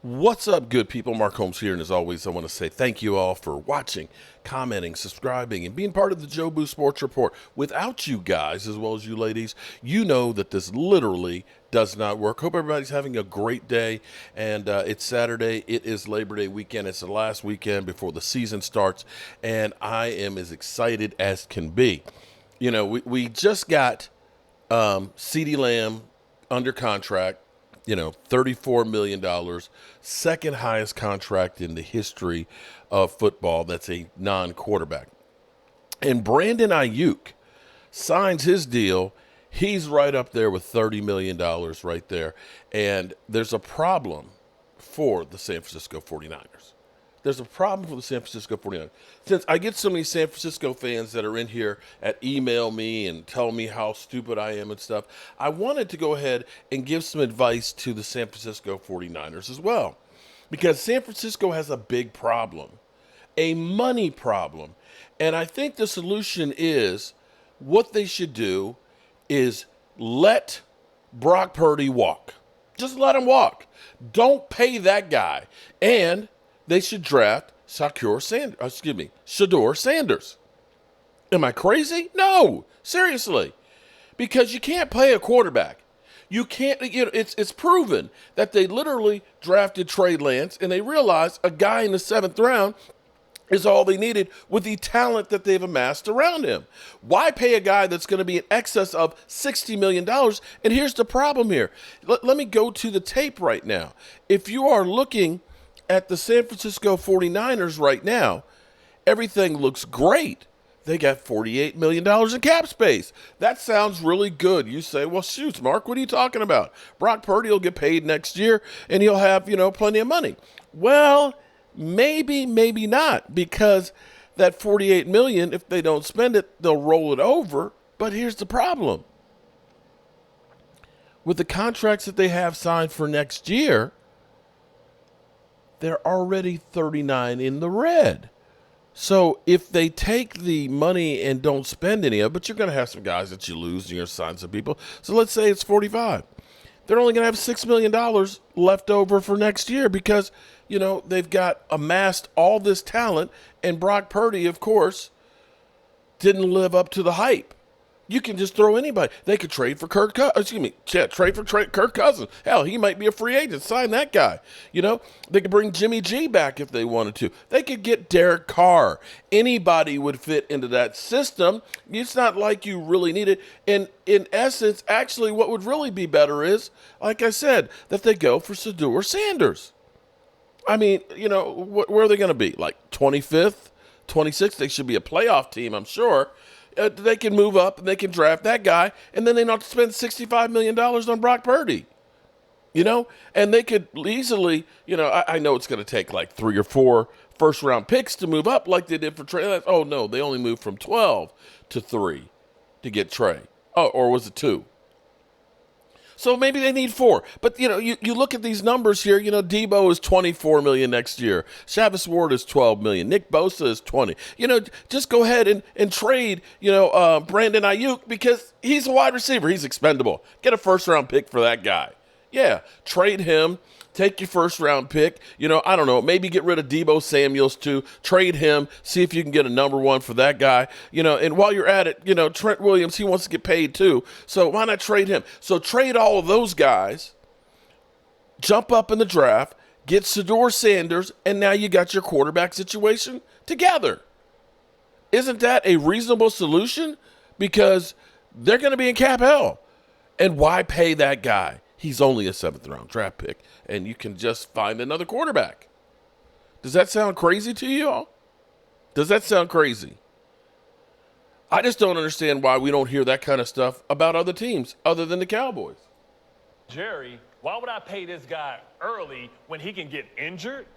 What's up, good people? Mark Holmes here, and as always, I want to say thank you all for watching, commenting, subscribing, and being part of the Joe Boo Sports Report. Without you guys, as well as you ladies, you know that this literally does not work. Hope everybody's having a great day, and it's Saturday. It is Labor Day weekend. It's the last weekend before the season starts, and I am as excited as can be. You know, we just got CeeDee Lamb under contract. $34 million, second highest contract in the history of football. That's a non-quarterback. And Brandon Ayuk signs his deal. He's right up there with $30 million right there. And there's a problem for the San Francisco 49ers. There's a problem for the San Francisco 49ers. Since I get so many San Francisco fans that are in here at email me and tell me how stupid I am and stuff, I wanted to go ahead and give some advice to the San Francisco 49ers as well. Because San Francisco has a big problem, a money problem. And I think the solution is what they should do is let Brock Purdy walk. Just let him walk. Don't pay that guy. And they should draft Shedeur Sanders. Am I crazy? No, seriously. Because you can't pay a quarterback. You can't, it's proven that they literally drafted Trey Lance and they realized a guy in the 7th round is all they needed with the talent that they've amassed around him. Why pay a guy that's going to be in excess of $60 million? And here's the problem here. Let me go to the tape right now. If you are looking at the San Francisco 49ers right now, everything looks great. They got $48 million in cap space. That sounds really good. You say, well, shoot, Mark, what are you talking about? Brock Purdy will get paid next year, and he'll have, plenty of money. Well, maybe not, because that $48 million, if they don't spend it, they'll roll it over. But here's the problem. With the contracts that they have signed for next year, they're already 39 in the red. So if they take the money and don't spend any of it, but you're going to have some guys that you lose and you're going to sign some people. So let's say it's 45. They're only going to have $6 million left over for next year because, they've got amassed all this talent. And Brock Purdy, of course, didn't live up to the hype. You can just throw anybody. They could trade for Kirk Cousins. Hell, he might be a free agent. Sign that guy. They could bring Jimmy G back if they wanted to. They could get Derek Carr. Anybody would fit into that system. It's not like you really need it. And in essence, actually, what would really be better is, like I said, that they go for Shedeur Sanders. I mean, where are they going to be? Like 25th, 26th? They should be a playoff team, I'm sure. They can move up and they can draft that guy, and then they don't have to spend $65 million on Brock Purdy. And they could easily, I know it's going to take like 3 or 4 first-round picks to move up like they did for Trey Lance. Oh, no, they only moved from 12 to 3 to get Trey. Oh, or was it 2? So maybe they need 4. But, you look at these numbers here. Debo is $24 million next year. Chavis Ward is $12 million. Nick Bosa is $20. Just go ahead and trade, Brandon Ayuk because he's a wide receiver. He's expendable. Get a first-round pick for that guy. Yeah, trade him. Take your first-round pick. I don't know. Maybe get rid of Deebo Samuels, too. Trade him. See if you can get a number 1 for that guy. And while you're at it, Trent Williams, he wants to get paid, too. So why not trade him? So trade all of those guys. Jump up in the draft. Get Shedeur Sanders. And now you got your quarterback situation together. Isn't that a reasonable solution? Because they're going to be in cap hell. And why pay that guy? He's only a 7th-round draft pick, and you can just find another quarterback. Does that sound crazy to you all? Does that sound crazy? I just don't understand why we don't hear that kind of stuff about other teams other than the Cowboys. Jerry, why would I pay this guy early when he can get injured?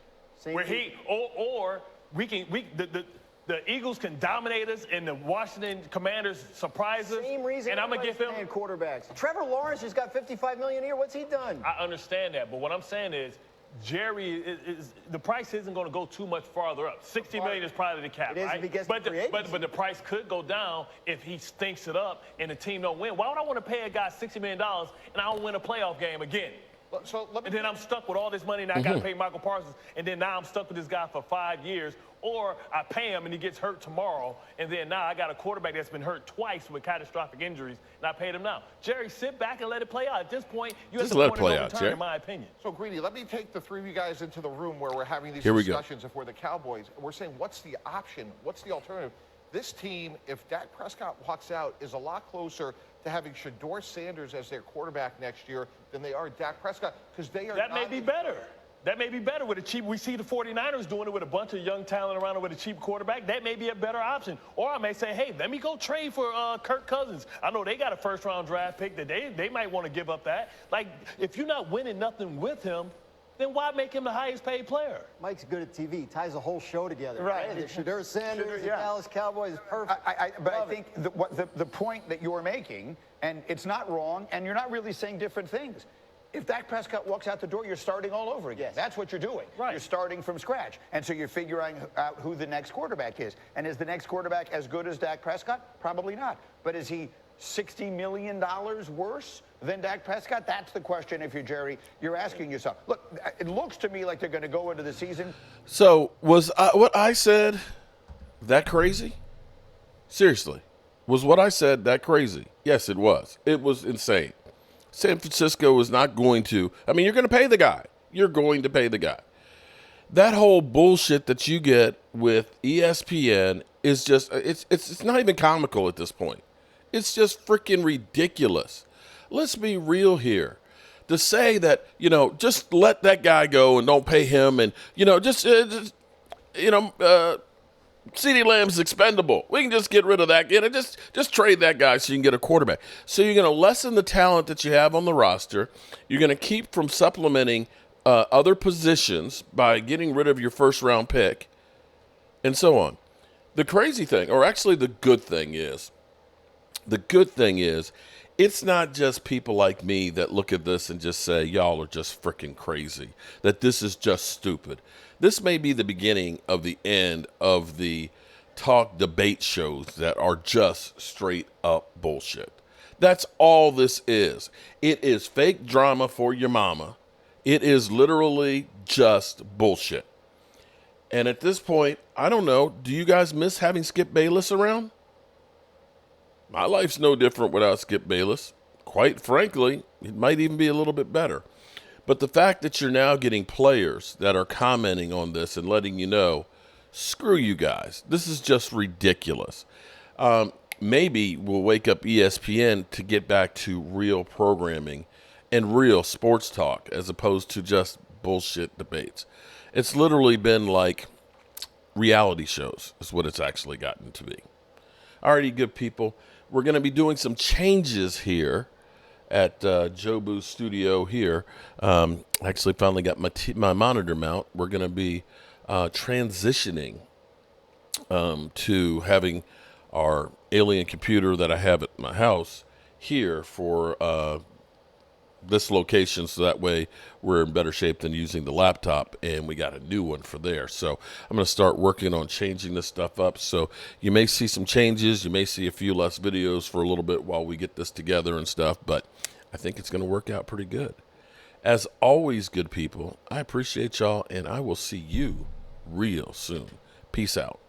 The Eagles can dominate us and the Washington Commanders surprise us. Same reason and I'm gonna give him quarterbacks. Trevor Lawrence just got $55 million a year. What's he done? I understand that, but what I'm saying is, Jerry is the price isn't going to go too much farther up. $60 million is probably the cap, it is right? if he gets but the price could go down if he stinks it up and the team don't win. Why would I want to pay a guy $60 million and I don't win a playoff game again? So let me. And then I'm stuck with all this money, and I got to pay Michael Parsons. And then now I'm stuck with this guy for 5 years. Or I pay him, and he gets hurt tomorrow. And then now I got a quarterback that's been hurt twice with catastrophic injuries, and I paid him now. Jerry, sit back and let it play out. At this point, you have Just to let it point play of no out, return, Jerry. in my opinion. So, Greeny, let me take the three of you guys into the room where we're having these Here we go. discussions. If we're the Cowboys, we're saying, what's the option? What's the alternative? This team, if Dak Prescott walks out, is a lot closer to having Shedeur Sanders as their quarterback next year than they are Dak Prescott, because they are That not may be better. That may be better with a cheap. We see the 49ers doing it with a bunch of young talent around it with a cheap quarterback. That may be a better option. Or I may say, hey, let me go trade for Kirk Cousins. I know they got a first-round draft pick that they might want to give up that. Like, if you're not winning nothing with him, then why make him the highest-paid player? Mike's good at TV. He ties the whole show together. Right. The Shedeur Sanders, the yeah. Dallas Cowboys, perfect. But I think the point that you're making, and it's not wrong, and you're not really saying different things. If Dak Prescott walks out the door, you're starting all over again. Yes. That's what you're doing. Right. You're starting from scratch. And so you're figuring out who the next quarterback is. And is the next quarterback as good as Dak Prescott? Probably not. But is he $60 million worse than Dak Prescott? That's the question, if you're Jerry, you're asking yourself. Look, it looks to me like they're going to go into the season. So was what I said that crazy? Seriously, was what I said that crazy? Yes, it was. It was insane. San Francisco is not going to. I mean, you're going to pay the guy. You're going to pay the guy. That whole bullshit that you get with ESPN is just it's not even comical at this point. It's just freaking ridiculous. Let's be real here. To say that, just let that guy go and don't pay him and, CeeDee Lamb's expendable. We can just get rid of that. Just trade that guy so you can get a quarterback. So you're going to lessen the talent that you have on the roster. You're going to keep from supplementing other positions by getting rid of your first-round pick and so on. The crazy thing, or actually the good thing is, it's not just people like me that look at this and just say, y'all are just freaking crazy, that this is just stupid. This may be the beginning of the end of the talk debate shows that are just straight up bullshit. That's all this is. It is fake drama for your mama. It is literally just bullshit. And at this point, I don't know, do you guys miss having Skip Bayless around? My life's no different without Skip Bayless. Quite frankly, it might even be a little bit better. But the fact that you're now getting players that are commenting on this and letting you know, screw you guys. This is just ridiculous. Maybe we'll wake up ESPN to get back to real programming and real sports talk as opposed to just bullshit debates. It's literally been like reality shows is what it's actually gotten to be. Alrighty, good people. We're going to be doing some changes here at Jobu's studio here. Actually finally got my monitor mount. We're going to be transitioning to having our alien computer that I have at my house here for this location, so that way we're in better shape than using the laptop, and we got a new one for there. So I'm going to start working on changing this stuff up. So you may see some changes. You may see a few less videos for a little bit while we get this together and stuff, but I think it's going to work out pretty good. As always, good people, I appreciate y'all, and I will see you real soon. Peace out.